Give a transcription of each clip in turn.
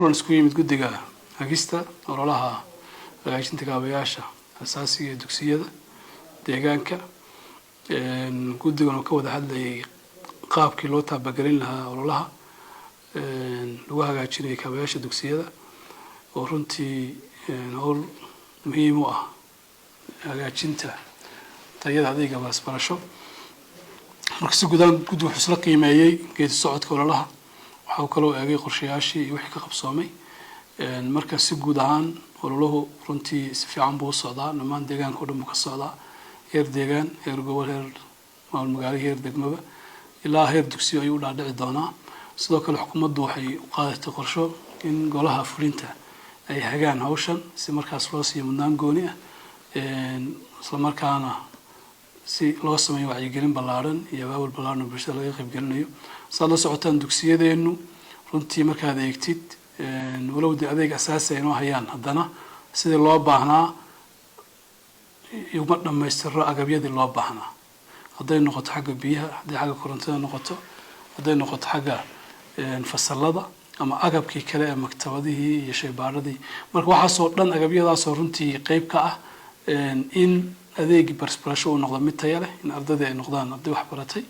isku yimid guddiga hagista ololaha hagaajinta kaabayaasha asaasiga ee dugsiyada deegaanka guddigan oo ka wada hadlayay qaabkii loo taabagelin lahaa ololaha lagu hagaajinayay kaabayaasha dugsiyada oo runtii howl muhiim u ah hagaajinta tayada adeega waxbarasho marka si guddigu wuxuu isla qiimeeyay geedi socodka ololaha waxaa kaloo eegay qorshayaashii iyo wixii ka qabsoomay marka si guud ahaan ololuhu runtii si fiican buu u socdaa dhammaan deegaanka oo dhan buu ka socdaa heer deegaan heer gobol heer maamul magaalo heer degmaba ilaa heer dugsiyo ayuu u dhaadhici doonaa sidoo kale xukuumaddu waxay u qaadatay qorsho in golaha fulinta ay hagaan hawshan si markaas loo siiyo mudnaan gooni ah isla markaana si loo sameeyo wacyigelin ballaaran iyo abaabul ballaaran oo bulshada laga qaybgelinayo saad la socotaan dugsiyadeenu runtii markaad eegtid walow dee adeeg asaasi ay noo hayaan haddana sidii loo baahnaa uma dhammaystiro agabyadii loo baahnaa hadday noqoto xagga biyaha hadday xagga korontada noqoto hadday noqoto xagga fasalada ama agabkii kale ee maktabadihii iyo shaybaaradii marka waxaasoo dhan agabyadaasoo runtii qayb ka ah in adeegii barasho uu noqdo mid tayo leh in ardayda ay noqdaan arday wax baratay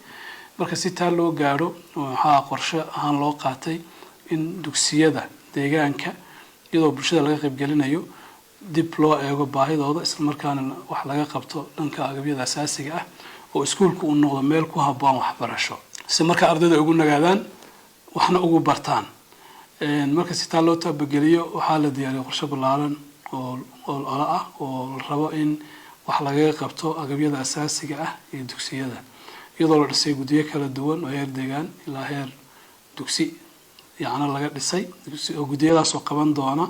marka si taa loo gaadho waxaa qorshe ahaan loo qaatay in dugsiyada deegaanka iyadoo bulshada laga qaybgelinayo dib loo eego baahidooda isla markaana wax laga qabto dhanka agabyada asaasiga ah oo iskuulku uu noqdo meel ku habboon waxbarasho si marka ardayda ugu nagaadaan waxna ugu bartaan marka si taa loo taabageliyo waxaa la diyaariyay qorshe ballaaran oo ola ah oo la rabo in wax lagaga qabto agabyada asaasiga ah ee dugsiyada iyadoo la dhisay guddiyo kala duwan oo heer deegaan ilaa heer dugsi yacni laga dhisay oo guddiyadaas oo qaban doona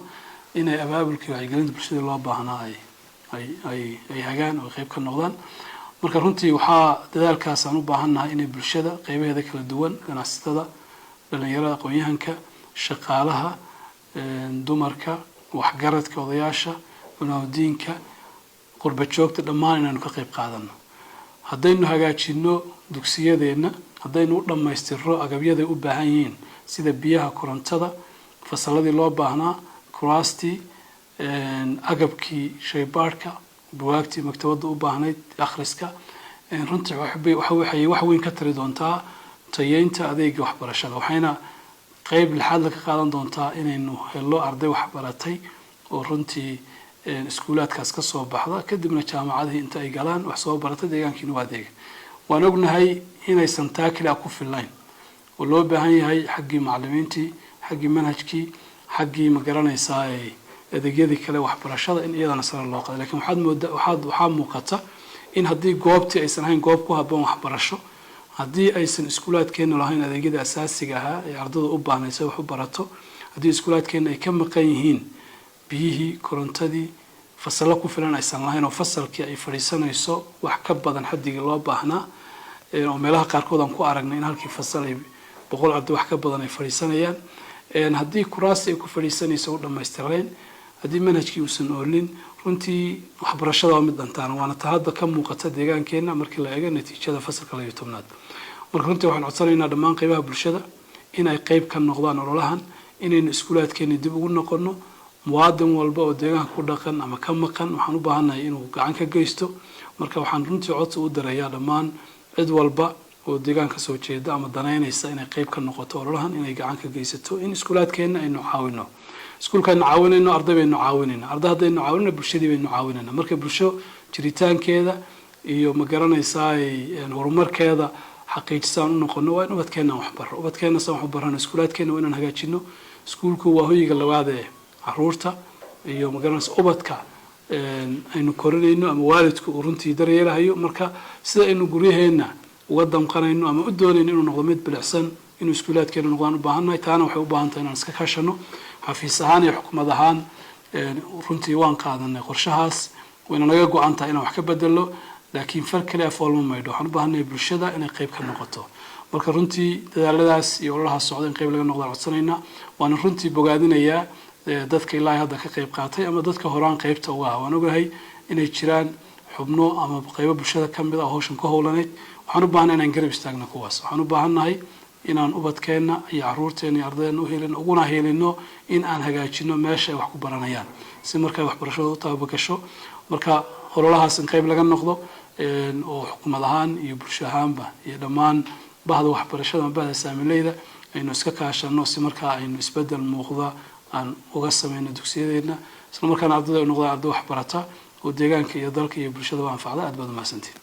inay abaabulkii wacyigelinta bulshada loo baahnaa ay hagaan oo qayb ka noqdaan marka runtii waxaa dadaalkaas aan u baahannahay inay bulshada qaybaheeda kala duwan ganacsatada dhalinyarada aqoon-yahanka shaqaalaha dumarka waxgaradka odayaasha culimadiinka qurba joogta dhammaan inaanu ka qayb qaadano haddaynu hagaajino dugsiyadeenna haddaynu u dhammaystirno agabyaday u baahan yihiin sida biyaha korontada fasaladii loo baahnaa kuraastii agabkii shaybaadhka buwaagtii maktabadda u baahnayd akhriska runtii waxay wax weyn ka tari doontaa tayeynta adeega waxbarashada waxayna qayb lixaad la ka qaadan doontaa inaynu helno arday waxbaratay oo runtii iskuulaadkaas ka soo baxda kadibna jaamacadihii inta ay galaan wax soo barata deegaankiina waa adeega waan ognahay inaysan taa keli a ku fillayn oo loo baahan yahay xaggii macallimiintii xaggii manhajkii xaggii ma garanaysaa adeegyadii kale waxbarashada in iyadana sare loo qaado laakiin waxaa muuqata in haddii goobtii aysan ahayn goob ku habboon waxbarasho haddii aysan iskuulaadkeenna lahayn adeegyada asaasiga ahaa ee ardada u baahnaysa wax u barato haddii iskuulaadkeenna ay ka maqan yihiin biyihii korontadii fasallo ku filan aysan lahayn oo fasalkii ay fadhiisanayso wax ka badan xaddigii loo baahnaa oo meelaha qaarkood aan ku aragnay in halkii fasal ay 100 arday wax ka badan ay fadhiisanayaan haddii kuraasti ay ku fadhiisanayso u dhammaystireen haddii manhajkii uusan oolin runtii waxbarashada waa mid dhantaan waana taa hadda ka muuqata deegaankeenna markii la eego natiijada fasalka 12aad marka runtii waxaan codsanaynaa dhammaan qaybaha bulshada in ay qayb ka noqdaan ololahan inaynu iskuulaadkeenna dib ugu noqono muwaadin walba oo deegaanka ku dhaqan ama ka maqan waxaan u baahannahay inuu gacan ka geysto marka waxaan runtii codsi u dirayaa dhammaan cid walba oo deegaanka soo jeeda ama danaynaysa inay qayb ka noqoto ololahan inay gacan ka geysato in iskuulaadkeenna aynu caawino iskuulkaaynu caawinayno arday baynu caawinayna arday haddaynu caawinayno bulshadii baynu caawinayna marka bulsho jiritaankeeda iyo ma garanaysaa horumarkeeda xaqiijisaan u noqono waa in ubadkeenna waxbaro ubadkeenna saan wax u barano iskuulaadkeenna waa inaan hagaajino iskuulku waa hoyiga labaad ee caruurta iyo ma garanaysa ubadka aynu korinayno ama waalidku uu runtii daryeelahayo marka sida aynu guryaheenna uga damqanayno ama u doonayno inuu noqdo mid bilicsan inuu iskuulaadkeena noqdaan u baahannahay taana waxay u baahan tahay inaan iska kaashano xafiis ahaan iyo xukuumad ahaan runtii waan qaadanay qorshahaas wayna naga go-an tahay inaan wax ka bedelo laakiin far kale afoolma maydho waxaan u baahannahay bulshada inay qayb ka noqoto marka runtii dadaaladaas iyo ololahaas socda in qayb laga noqdaan codsanaynaa waana runtii bogaadinayaa dadka ilaahay hadda ka qayb qaatay ama dadka horaan qaybta uga ah waan ogahay inay jiraan xubno ama qaybo bulshada ka mid ah hawshan ku howlaneyd waxaan u baahannahay inaan garab istaagno kuwaas waxaan u baahannahay inaan ubadkeena iyo caruurteena iyo ardaydeena u helin uguna helino in aan hagaajino meesha ay wax ku baranayaan si markay waxbarashada u tabagasho marka ololahaas in qayb laga noqdo oo xukuumad ahaan iyo bulsho ahaanba iyo dhammaan bahda waxbarashada bahda saamileyda aynu iska kaashano si markaa aynu isbedel muuqda aan uga sameeyno dugsiyadeena isla markaana ardayda ay noqdaan arday wax barata oo deegaanka iyo dalka iyo bulshada anfacda aad baad u mahadsantihiin